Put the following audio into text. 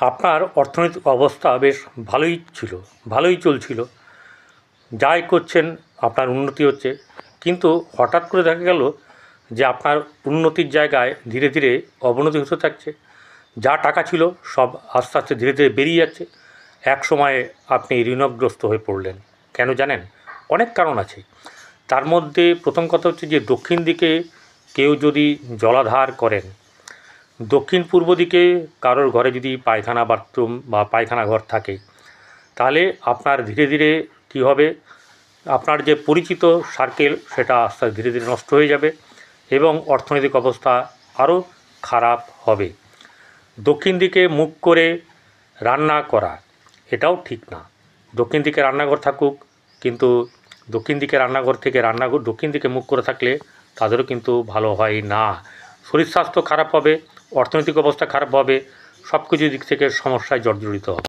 আপনার অর্থনৈতিক অবস্থা বেশ ভালোই চলছিল, যাই করছেন আপনার উন্নতি হচ্ছে, কিন্তু হঠাৎ করে দেখা গেল যে আপনার উন্নতির জায়গায় ধীরে ধীরে অবনতি হতে থাকছে। যা টাকা ছিল সব আস্তে আস্তে ধীরে ধীরে বেরিয়ে যাচ্ছে। এক সময়ে আপনি ঋণগ্রস্ত হয়ে পড়লেন। কেন জানেন? অনেক কারণ আছে। তার মধ্যে প্রথম কথা হচ্ছে যে দক্ষিণ দিকে কেউ যদি জলাধার করেন, দক্ষিণ পূর্ব দিকে কারোর ঘরে যদি পায়খানা বাথরুম বা পায়খানা ঘর থাকে, তাহলে আপনার ধীরে ধীরে কী হবে, আপনার যে পরিচিত সার্কেল সেটা আস্তে আস্তে ধীরে ধীরে নষ্ট হয়ে যাবে এবং অর্থনৈতিক অবস্থা আরও খারাপ হবে। দক্ষিণ দিকে মুখ করে রান্না করা এটাও ঠিক না। দক্ষিণ দিকে রান্নাঘর থাকুক, কিন্তু দক্ষিণ দিকে রান্নাঘর থেকে দক্ষিণ দিকে মুখ করে থাকলে তাদেরও কিন্তু ভালো হয় না। শরীর স্বাস্থ্য খারাপ হবে, অর্থনৈতিক অবস্থা খারাপ হবে, সব কিছু দিক থেকে সমস্যায় জর্জরিত হবে।